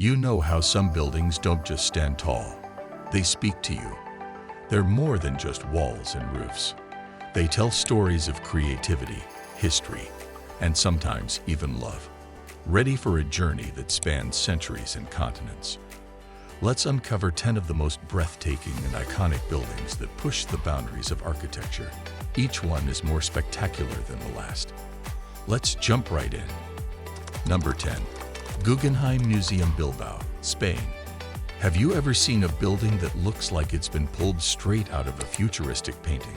You know how some buildings don't just stand tall. They speak to you. They're more than just walls and roofs. They tell stories of creativity, history, and sometimes even love. Ready for a journey that spans centuries and continents? Let's uncover 10 of the most breathtaking and iconic buildings that push the boundaries of architecture. Each one is more spectacular than the last. Let's jump right in. Number 10. Guggenheim Museum, Bilbao, Spain. Have you ever seen a building that looks like it's been pulled straight out of a futuristic painting?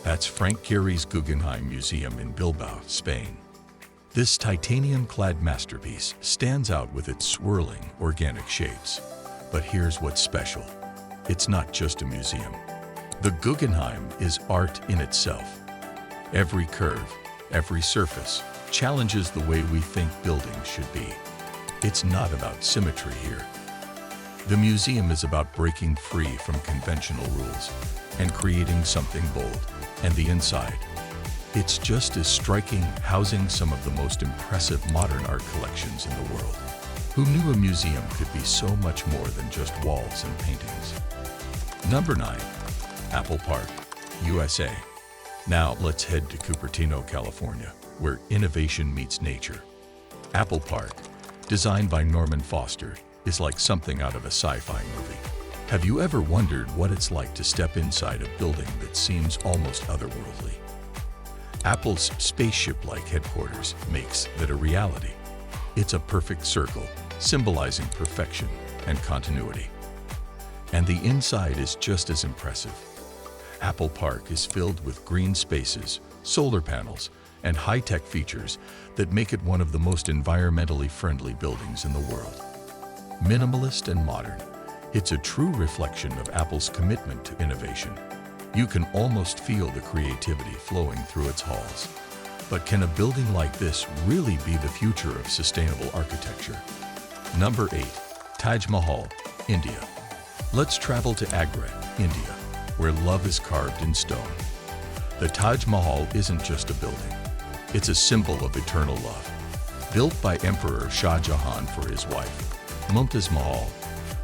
That's Frank Gehry's Guggenheim Museum in Bilbao, Spain. This titanium-clad masterpiece stands out with its swirling, organic shapes. But here's what's special. It's not just a museum. The Guggenheim is art in itself. Every curve, every surface, challenges the way we think buildings should be. It's not about symmetry here. The museum is about breaking free from conventional rules and creating something bold. And the inside, it's just as striking, housing some of the most impressive modern art collections in the world. Who knew a museum could be so much more than just walls and paintings? Number 9. Apple Park, USA. Now let's head to Cupertino, California, where innovation meets nature. Apple Park, designed by Norman Foster, is like something out of a sci-fi movie. Have you ever wondered what it's like to step inside a building that seems almost otherworldly? Apple's spaceship-like headquarters makes that a reality. It's a perfect circle, symbolizing perfection and continuity. And the inside is just as impressive. Apple Park is filled with green spaces, solar panels, and high-tech features that make it one of the most environmentally friendly buildings in the world. Minimalist and modern, it's a true reflection of Apple's commitment to innovation. You can almost feel the creativity flowing through its halls. But can a building like this really be the future of sustainable architecture? Number 8. Taj Mahal, India. Let's travel to Agra, India, where love is carved in stone. The Taj Mahal isn't just a building. It's a symbol of eternal love. Built by Emperor Shah Jahan for his wife, Mumtaz Mahal,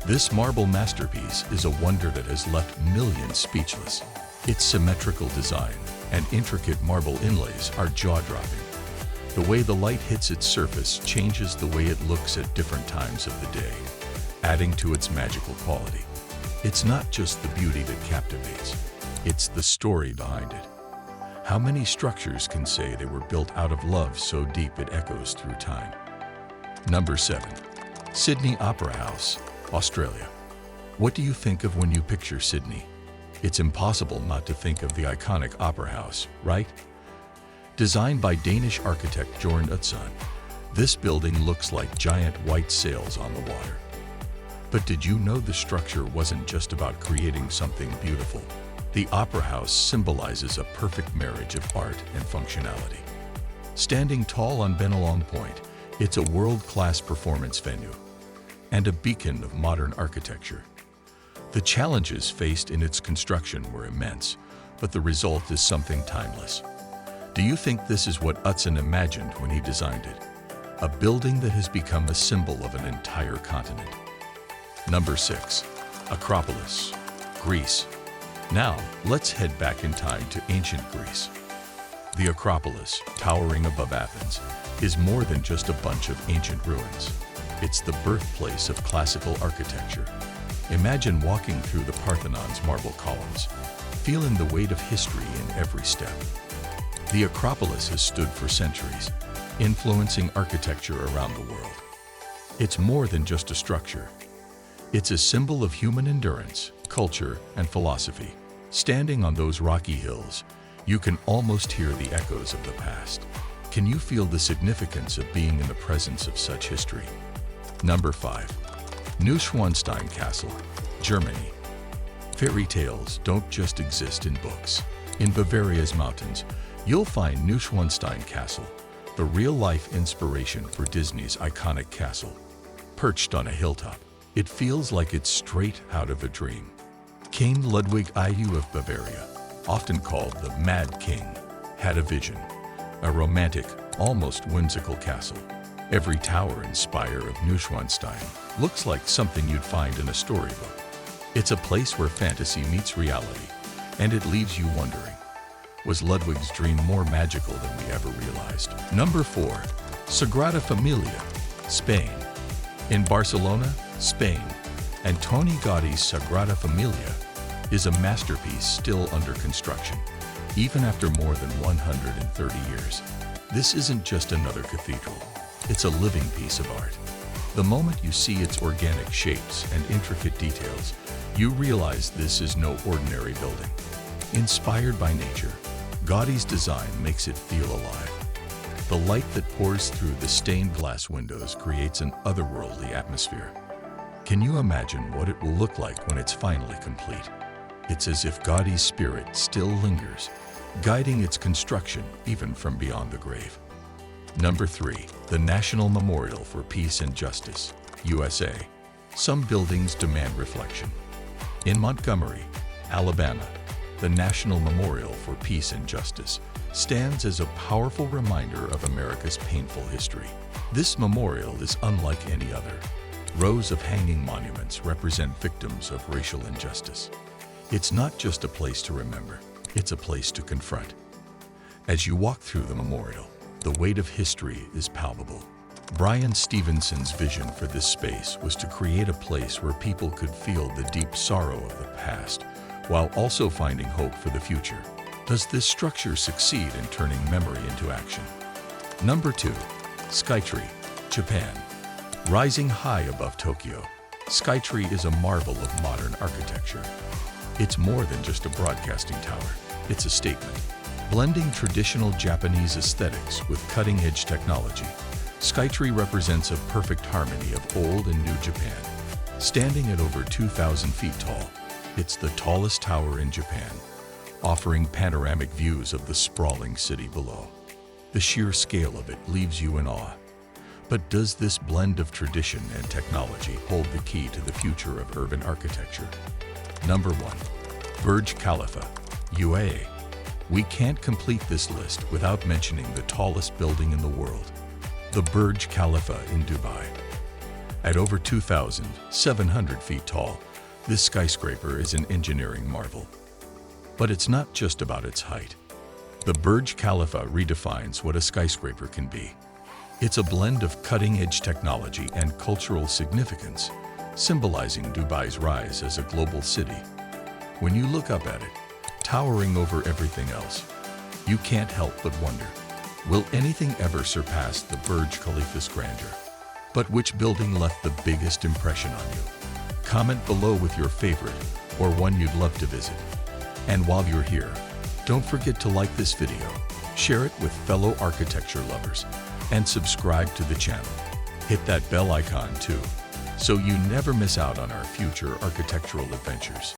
this marble masterpiece is a wonder that has left millions speechless. Its symmetrical design and intricate marble inlays are jaw-dropping. The way the light hits its surface changes the way it looks at different times of the day, adding to its magical quality. It's not just the beauty that captivates, it's the story behind it. How many structures can say they were built out of love so deep it echoes through time? Number 7. Sydney Opera House, Australia. What do you think of when you picture Sydney? It's impossible not to think of the iconic Opera House, right? Designed by Danish architect Jorn Utzon, this building looks like giant white sails on the water. But did you know the structure wasn't just about creating something beautiful? The Opera House symbolizes a perfect marriage of art and functionality. Standing tall on Bennelong Point, it's a world-class performance venue and a beacon of modern architecture. The challenges faced in its construction were immense, but the result is something timeless. Do you think this is what Utzon imagined when he designed it? A building that has become a symbol of an entire continent. Number 6. Acropolis, Greece. Now, let's head back in time to ancient Greece. The Acropolis, towering above Athens, is more than just a bunch of ancient ruins. It's the birthplace of classical architecture. Imagine walking through the Parthenon's marble columns, feeling the weight of history in every step. The Acropolis has stood for centuries, influencing architecture around the world. It's more than just a structure. It's a symbol of human endurance, culture, and philosophy. Standing on those rocky hills, you can almost hear the echoes of the past. Can you feel the significance of being in the presence of such history? Number 5. Newschwanstein Castle, Germany. Fairy tales don't just exist in books. In Bavaria's mountains, you'll find Newschwanstein Castle, the real-life inspiration for Disney's iconic castle. Perched on a hilltop, it feels like it's straight out of a dream. King Ludwig II of Bavaria, often called the Mad King, had a vision, a romantic, almost whimsical castle. Every tower and spire of Newschwanstein looks like something you'd find in a storybook. It's a place where fantasy meets reality, and it leaves you wondering, was Ludwig's dream more magical than we ever realized? Number 4. Sagrada Familia, Spain. In Barcelona, Spain, Antoni Gaudi's Sagrada Familia is a masterpiece still under construction, even after more than 130 years. This isn't just another cathedral. It's a living piece of art. The moment you see its organic shapes and intricate details, you realize this is no ordinary building. Inspired by nature, Gaudi's design makes it feel alive. The light that pours through the stained glass windows creates an otherworldly atmosphere. Can you imagine what it will look like when it's finally complete? It's as if Gaudi's spirit still lingers, guiding its construction even from beyond the grave. Number 3. The National Memorial for Peace and Justice, USA. Some buildings demand reflection. In Montgomery, Alabama, the National Memorial for Peace and Justice stands as a powerful reminder of America's painful history. This memorial is unlike any other. Rows of hanging monuments represent victims of racial injustice. It's not just a place to remember, it's a place to confront. As you walk through the memorial, the weight of history is palpable. Brian Stevenson's vision for this space was to create a place where people could feel the deep sorrow of the past, while also finding hope for the future. Does this structure succeed in turning memory into action? Number 2. Skytree, Japan. Rising high above Tokyo, Skytree is a marvel of modern architecture. It's more than just a broadcasting tower. It's a statement. Blending traditional Japanese aesthetics with cutting-edge technology, Skytree represents a perfect harmony of old and new Japan. Standing at over 2,000 feet tall, it's the tallest tower in Japan, offering panoramic views of the sprawling city below. The sheer scale of it leaves you in awe. But does this blend of tradition and technology hold the key to the future of urban architecture? Number 1. Burj Khalifa, UAE. We can't complete this list without mentioning the tallest building in the world, the Burj Khalifa in Dubai. At over 2,700 feet tall, this skyscraper is an engineering marvel. But it's not just about its height. The Burj Khalifa redefines what a skyscraper can be. It's a blend of cutting-edge technology and cultural significance, symbolizing Dubai's rise as a global city. When you look up at it, towering over everything else, you can't help but wonder, will anything ever surpass the Burj Khalifa's grandeur? But which building left the biggest impression on you? Comment below with your favorite or one you'd love to visit. And while you're here, don't forget to like this video, share it with fellow architecture lovers, and subscribe to the channel. Hit that bell icon too, so you never miss out on our future architectural adventures.